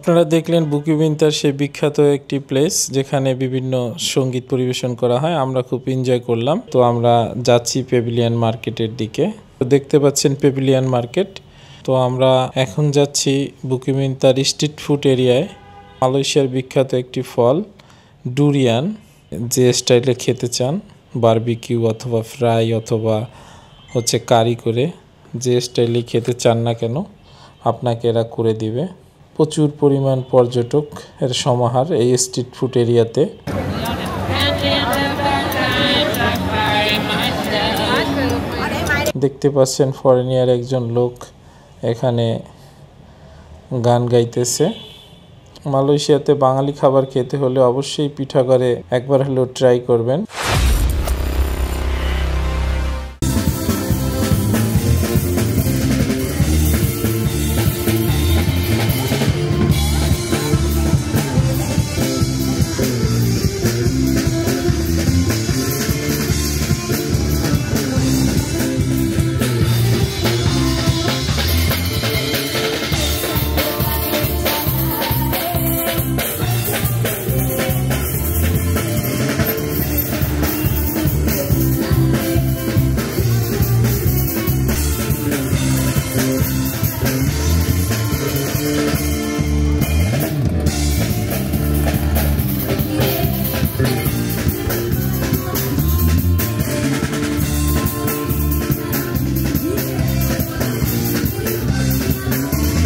আপনারা দেখলেন বুকিবিন্তার সেই বিখ্যাত একটি প্লেস যেখানে বিভিন্ন সঙ্গীত পরিবেশন করা হয়। আমরা খুব এনজয় করলাম। তো আমরা যাচ্ছি পেভিলিয়ন মার্কেটের দিকে। তো দেখতে পাচ্ছেন পেভিলিয়ন মার্কেট। তো আমরা এখন যাচ্ছি বুকিবিন্তার স্ট্রিট ফুড এরিয়ায়। মালয়েশিয়ার বিখ্যাত একটি ফল ডুরিয়ান, যে স্টাইলে খেতে চান, বারবিকিউ অথবা ফ্রাই অথবা কারি করে, যে স্টাইলে খেতে চান না কেন আপনাকে এরা করে দিবে। প্রচুর পরিমাণ পর্যটক এর সমাহার এই স্ট্রিট ফুড এরিয়াতে। দেখতে পাচ্ছেন ফরেনিয়ার একজন লোক এখানে গান গাইতেছে। মালয়েশিয়াতে বাঙালি খাবার খেতে হলে অবশ্যই পিঠাঘরে একবার হলেও ট্রাই করবেন।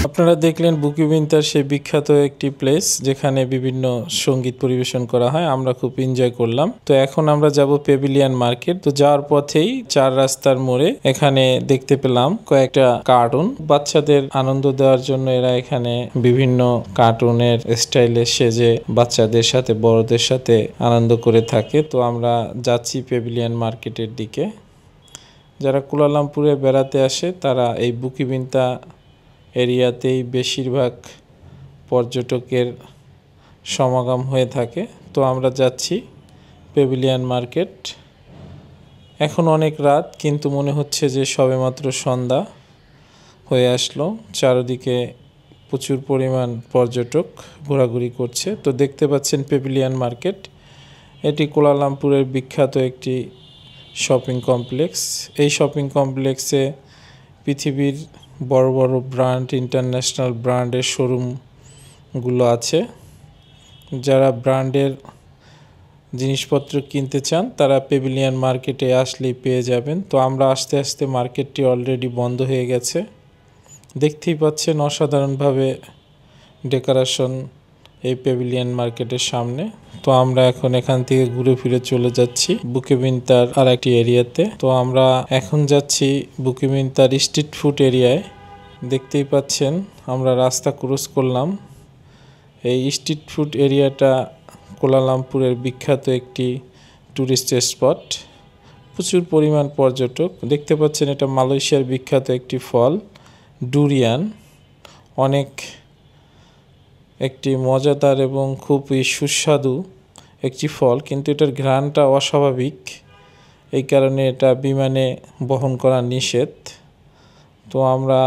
আপনারা দেখলেন বুকিবিন্তার সেই বিখ্যাত একটি প্লেস যেখানে বিভিন্ন সঙ্গীত পরিবেশন করা হয়। আমরা খুব এনজয় করলাম। তো এখন আমরা যাব পেভিলিয়ন মার্কেট। তো যাওয়ার পথেই 4 রাস্তার মোড়ে এখানে দেখতে পেলাম কয়েকটা কার্টুন। বাচ্চাদের আনন্দ দেওয়ার জন্য এরা এখানে বিভিন্ন কার্টুনের স্টাইলে সেজে বাচ্চাদের সাথে বড়দের সাথে আনন্দ করে থাকে। তো আমরা যাচ্ছি পেভিলিয়ন মার্কেটের দিকে। যারা কুয়ালালামপুরে বেড়াতে আসে তারা এই বুকিবিন্তা এরিয়াতেই বেশিরভাগ পর্যটকের সমাগম হয়ে থাকে। তো আমরা যাচ্ছি পেভিলিয়ন মার্কেট। এখন অনেক রাত, কিন্তু মনে হচ্ছে যে সবেমাত্র সন্ধ্যা হয়ে আসলো। চারদিকে প্রচুর পরিমাণ পর্যটক ঘোরাঘুরি করছে। তো দেখতে পাচ্ছেন পেভিলিয়ন মার্কেট। এটি কুয়ালালামপুরের বিখ্যাত একটি শপিং কমপ্লেক্স। এই শপিং কমপ্লেক্সে পৃথিবীর বড় বড় ব্র্যান্ড, ইন্টারন্যাশনাল ব্র্যান্ডের শোরুমগুলো আছে। যারা ব্র্যান্ডের জিনিসপত্র কিনতে চান তারা পেভিলিয়ন মার্কেটে আসলেই পেয়ে যাবেন। তো আমরা আস্তে আস্তে মার্কেটটি অলরেডি বন্ধ হয়ে গেছে। দেখতেই পাচ্ছেন অসাধারণভাবে ডেকোরেশন এই পেভিলিয়ন মার্কেটের সামনে। তো আমরা এখন এখান থেকে ঘুরে ফিরে চলে যাচ্ছি বুকিবিন্তার আর একটি এরিয়াতে। তো আমরা এখন যাচ্ছি বুকিবিন্তার স্ট্রিট ফুড এরিয়ায়। দেখতেই পাচ্ছেন আমরা রাস্তা ক্রস করলাম। এই স্ট্রিট ফুড এরিয়াটা কুয়ালালামপুরের বিখ্যাত একটি টুরিস্ট স্পট। প্রচুর পরিমাণ পর্যটক। দেখতে পাচ্ছেন এটা মালয়েশিয়ার বিখ্যাত একটি ফল ডুরিয়ান। অনেক একটি মজাদার এবং খুবই সুস্বাদু একটি ফল, কিন্তু এটার ঘ্রাণটা অস্বাভাবিক। এই কারণে এটা বিমানে বহন করা নিষেধ। তো আমরা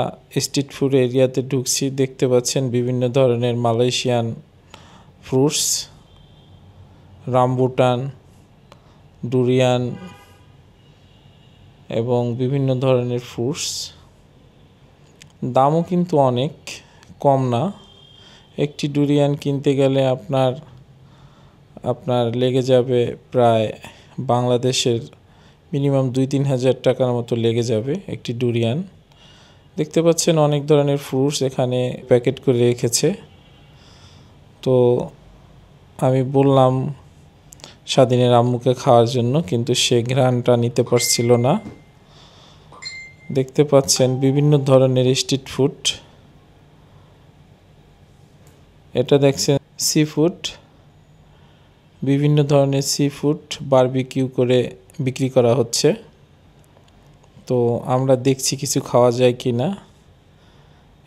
স্ট্রিট ফুড এরিয়াতে ঢুকছি। দেখতে পাচ্ছেন বিভিন্ন ধরনের মালয়েশিয়ান ফ্রুটস, রামবুটান, ডুরিয়ান এবং বিভিন্ন ধরনের ফ্রুটস। দামও কিন্তু অনেক কম না। একটি ডুরিয়ান কিনতে গেলে আপনার লেগে যাবে প্রায় বাংলাদেশের মিনিমাম 2-3 হাজার টাকার মতো লেগে যাবে একটি ডুরিয়ান। দেখতে পাচ্ছেন অনেক ধরনের ফ্রুটস এখানে প্যাকেট করে রেখেছে। তো আমি বললাম স্বাধীনের আম্মুকে খাওয়ার জন্য, কিন্তু সে ঘ্রাণটা নিতে পারছিল না। দেখতে পাচ্ছেন বিভিন্ন ধরনের স্ট্রিট ফুড। এটা দেখছেন সি ফুড। বিভিন্ন ধরনের সি ফুড বারবিকিউ করে বিক্রি করা হচ্ছে। তো আমরা দেখছি কিছু খাওয়া যায় কি না।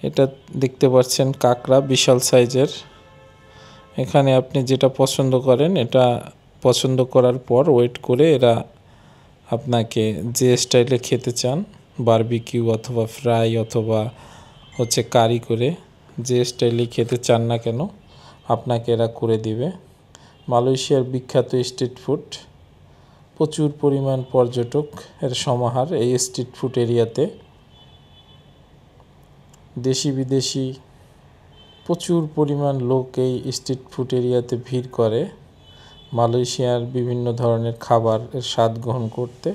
এটা দেখতে পাচ্ছেন কাঁকড়া, বিশাল সাইজের। এখানে আপনি যেটা পছন্দ করেন এটা পছন্দ করার পর ওয়েট করে এরা আপনাকে যে স্টাইলে খেতে চান, বারবিকিউ অথবা ফ্রাই অথবা কারি করে, যে স্টাইলে খেতে চান না কেন আপনাকে এরা করে দিবে। মালয়েশিয়ার বিখ্যাত স্ট্রিট ফুড, প্রচুর পরিমাণ পর্যটক এর সমাহার এই স্ট্রিট ফুড এরিয়াতে। দেশি বিদেশি প্রচুর পরিমাণ লোক এই স্ট্রিট ফুড এরিয়াতে ভিড় করে মালয়েশিয়ার বিভিন্ন ধরনের খাবার এর স্বাদ গ্রহণ করতে।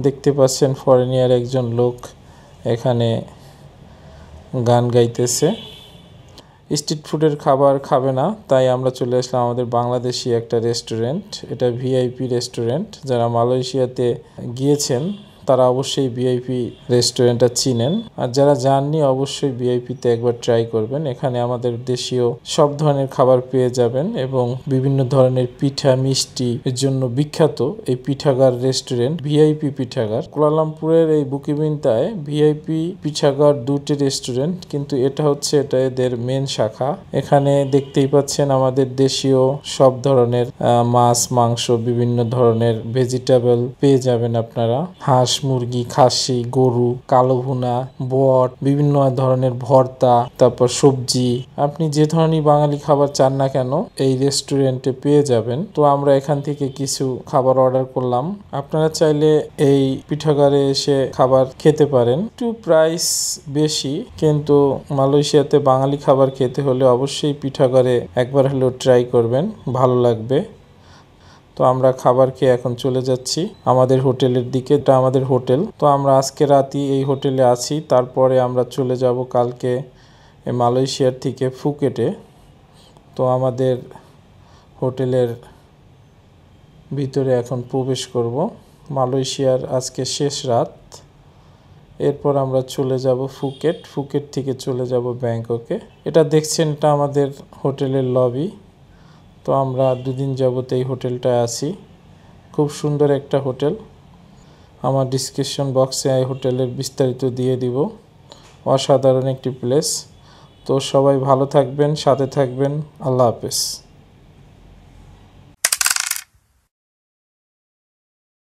দেখতে পাচ্ছেন ফরেনিয়ার একজন লোক এখানে গান গাইতেছে। স্ট্রিট ফুডের খাবার খাবে না, তাই আমরা চলে আসলাম আমাদের বাংলাদেশি একটা রেস্টুরেন্ট। এটা ভিআইপি রেস্টুরেন্ট। যারা মালয়েশিয়াতে গিয়েছেন তারা অবশ্যই ভিআইপি রেস্টুরেন্টটা চিনেন, আর যারা যাননি অবশ্যই ভিআইপিতে একবার ট্রাই করবেন। এখানে আমাদের দেশীয় সব ধরনের খাবার পেয়ে যাবেন এবং বিভিন্ন ধরনের পিঠা মিষ্টি এর জন্য বিখ্যাত এই পিঠাগার রেস্টুরেন্ট ভিআইপি পিঠাগার। কুয়ালালামপুরের এই বুকিবিন্তায় ভিআইপি পিঠাগার দুটি রেস্টুরেন্ট, কিন্তু এটা এদের মেন শাখা। এখানে দেখতেই পাচ্ছেন আমাদের দেশীয় সব ধরনের মাছ মাংস বিভিন্ন ধরনের ভেজিটেবল পেয়ে যাবেন আপনারা। হাঁস মুরগি খাসি গরু কালো ভুনা বট বিভিন্ন ধরনের ভর্তা, তারপর সবজি, আপনি যে ধরনের বাঙালি খাবার চান না কেন এই রেস্টুরেন্টে পেয়ে যাবেন। তো আমরা এখান থেকে কিছু খাবার অর্ডার করলাম। আপনারা চাইলে এই পিঠাগারে এসে খাবার খেতে পারেন। একটু প্রাইস বেশি, কিন্তু মালয়েশিয়াতে বাঙালি খাবার খেতে হলে অবশ্যই পিঠাগারে একবার হলেও ট্রাই করবেন, ভালো লাগবে। তো আমরা খাবার খেয়ে এখন চলে যাচ্ছি আমাদের হোটেলের দিকে। এটা আমাদের হোটেল। তো আমরা আজকে রাতই এই হোটেলে আছি, তারপরে আমরা চলে যাব কালকে মালয়েশিয়ার থেকে ফুকেটে। তো আমাদের হোটেলের ভিতরে এখন প্রবেশ করব। মালয়েশিয়ার আজকে শেষ রাত, এরপর আমরা চলে যাব ফুকেট। ফুকেট থেকে চলে যাব ব্যাংককে। এটা দেখছেন এটা আমাদের হোটেলের লবি। তো আমরা দুদিন যাবত এই হোটেলটায় আছি। খুব সুন্দর একটা হোটেল। আমার ডিসক্রিপশন বক্সে এই হোটেলের বিস্তারিত দিয়ে দিব। অসাধারণ একটি প্লেস। তো সবাই ভালো থাকবেন, সাথে থাকবেন। আল্লাহ হাফেজ।